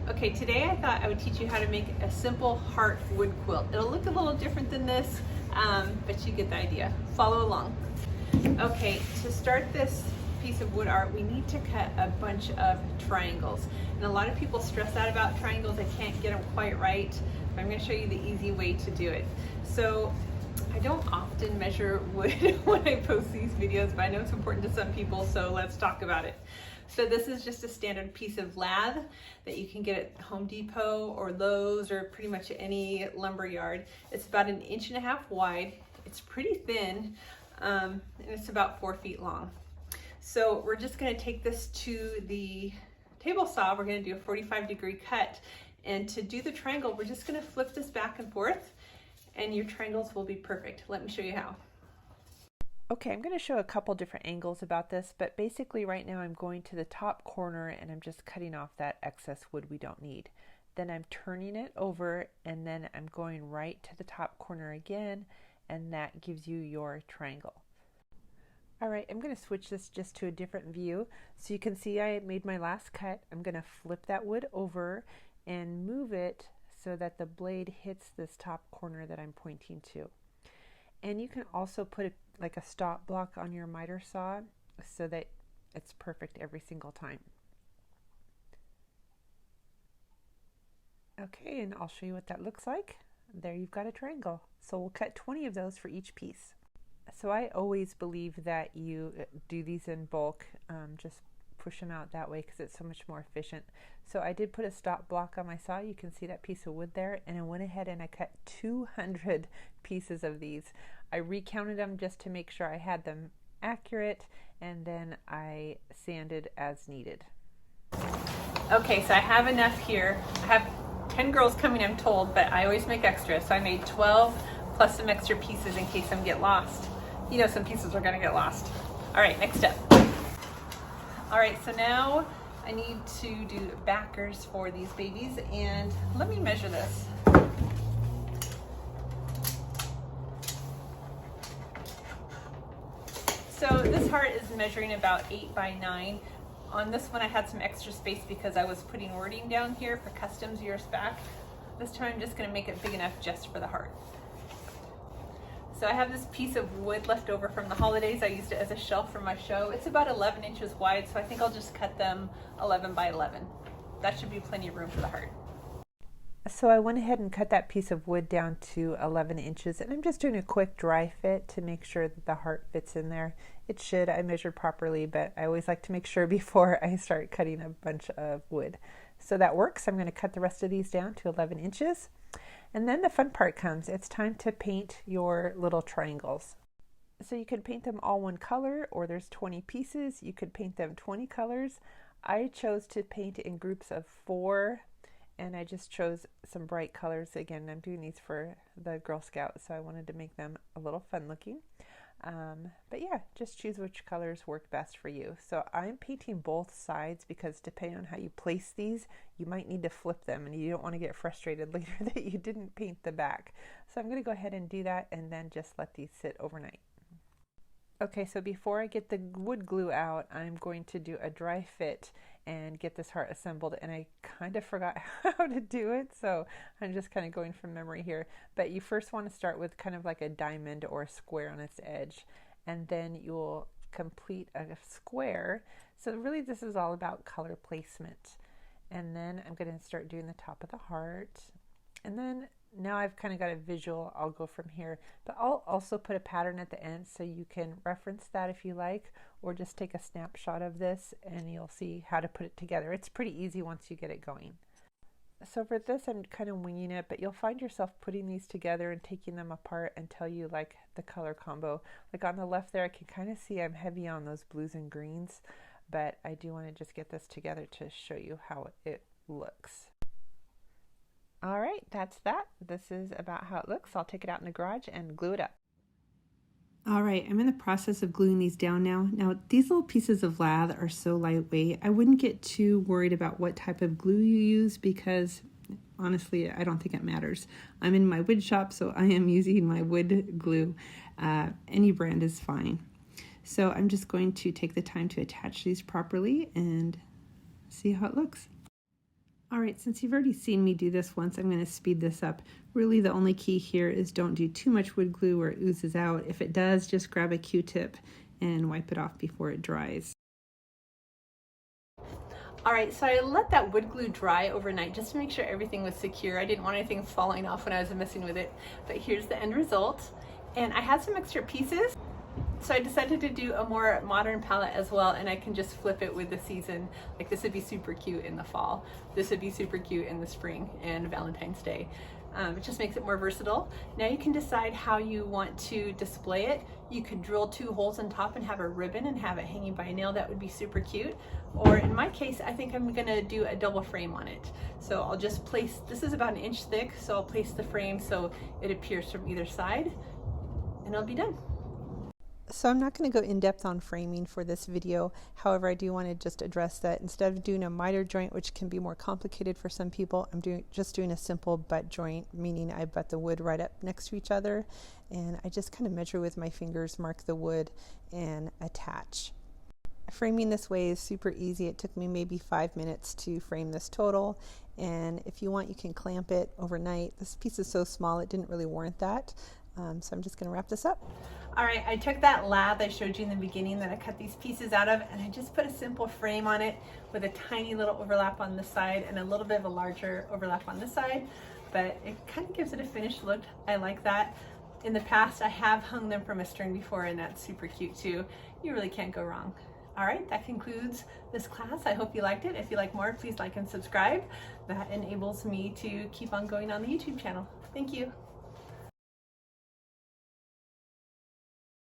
Okay, today I thought I would teach you how to make a simple heart wood quilt. It'll look a little different than this, but you get the idea. Follow along. Okay, to start this piece of wood art, we need to cut a bunch of triangles. And a lot of people stress out about triangles. I can't get them quite right, but I'm going to show you the easy way to do it. So I don't often measure wood when I post these videos, but I know it's important to some people, so let's talk about it. So this is just a standard piece of lath that you can get at Home Depot or Lowe's or pretty much any lumber yard. It's about 1.5 inches wide. It's pretty thin, and it's about 4 feet long. So we're just going to take this to the table saw. We're going to do a 45-degree cut, and to do the triangle, we're just going to flip this back and forth, and your triangles will be perfect. Let me show you how. Okay, I'm going to show a couple different angles about this, but basically right now I'm going to the top corner and I'm just cutting off that excess wood we don't need. Then I'm turning it over and then I'm going right to the top corner again, and that gives you your triangle. Alright, I'm going to switch this just to a different view so you can see I made my last cut. I'm going to flip that wood over and move it so that the blade hits this top corner that I'm pointing to. And you can also put like a stop block on your miter saw so that it's perfect every single time. Okay, and I'll show you what that looks like. There you've got a triangle. So we'll cut 20 of those for each piece. So I always believe that you do these in bulk, just push them out that way because it's so much more efficient. So I did put a stop block on my saw. You can see that piece of wood there, and I went ahead and I cut 200 pieces of these. I recounted them just to make sure I had them accurate, and then I sanded as needed. Okay, so I have enough here. I have 10 girls coming, I'm told, but I always make extra. So I made 12 plus some extra pieces in case some get lost. You know, some pieces are gonna get lost. All right, next step. All right, so now I need to do backers for these babies, and let me measure this. So this heart is measuring about 8 by 9. On this one I had some extra space because I was putting wording down here for customs years back. This time I'm just gonna make it big enough just for the heart. So I have this piece of wood left over from the holidays. I used it as a shelf for my show. It's about 11 inches wide, so I think I'll just cut them 11 by 11. That should be plenty of room for the heart. So I went ahead and cut that piece of wood down to 11 inches, and I'm just doing a quick dry fit to make sure that the heart fits in there. It should. I measured properly, but I always like to make sure before I start cutting a bunch of wood. So that works. I'm going to cut the rest of these down to 11 inches. And then the fun part comes. It's time to paint your little triangles. So you could paint them all one color, or there's 20 pieces. You could paint them 20 colors. I chose to paint in groups of 4, and I just chose some bright colors. Again, I'm doing these for the Girl Scouts, so I wanted to make them a little fun looking. But yeah, just choose which colors work best for you. So I'm painting both sides because depending on how you place these, you might need to flip them, and you don't want to get frustrated later that you didn't paint the back. So I'm going to go ahead and do that and then just let these sit overnight. Okay, so before I get the wood glue out, I'm going to do a dry fit and get this heart assembled, and I kind of forgot how to do it, so I'm just kind of going from memory here. But you first want to start with kind of like a diamond or a square on its edge, and then you'll complete a square. So really this is all about color placement. And then I'm going to start doing the top of the heart, and then now I've kind of got a visual. I'll go from here, but I'll also put a pattern at the end so you can reference that if you like, or just take a snapshot of this and you'll see how to put it together. It's pretty easy once you get it going. So for this, I'm kind of winging it, but you'll find yourself putting these together and taking them apart until you like the color combo. Like on the left there, I can kind of see I'm heavy on those blues and greens, but I do want to just get this together to show you how it looks. All right, that's that. This is about how it looks. I'll take it out in the garage and glue it up. All right, I'm in the process of gluing these down now. Now, these little pieces of lath are so lightweight. I wouldn't get too worried about what type of glue you use because honestly, I don't think it matters. I'm in my wood shop, so I am using my wood glue. Any brand is fine. So I'm just going to take the time to attach these properly and see how it looks. All right, since you've already seen me do this once, I'm going to speed this up. Really, the only key here is don't do too much wood glue or it oozes out. If it does, just grab a Q-tip and wipe it off before it dries. All right, so I let that wood glue dry overnight just to make sure everything was secure. I didn't want anything falling off when I was messing with it, but here's the end result. And I had some extra pieces, so I decided to do a more modern palette as well, and I can just flip it with the season. Like this would be super cute in the fall. This would be super cute in the spring and Valentine's Day. It just makes it more versatile. Now you can decide how you want to display it. You could drill 2 holes on top and have a ribbon and have it hanging by a nail. That would be super cute. Or in my case, I think I'm gonna do a double frame on it. So I'll just place, this is about 1 inch thick, so I'll place the frame so it appears from either side, and I'll be done. So I'm not going to go in depth on framing for this video. However, I do want to just address that instead of doing a miter joint, which can be more complicated for some people, I'm just doing a simple butt joint, meaning I butt the wood right up next to each other, and I just kind of measure with my fingers, mark the wood, and attach. Framing this way is super easy. It took me maybe 5 minutes to frame this total, and if you want, you can clamp it overnight. This piece is so small, it didn't really warrant that. So I'm just going to wrap this up. All right, I took that lath I showed you in the beginning that I cut these pieces out of, and I just put a simple frame on it with a tiny little overlap on this side and a little bit of a larger overlap on this side, but it kind of gives it a finished look. I like that. In the past, I have hung them from a string before, and that's super cute too. You really can't go wrong. All right, that concludes this class. I hope you liked it. If you like more, please like and subscribe. That enables me to keep on going on the YouTube channel. Thank you.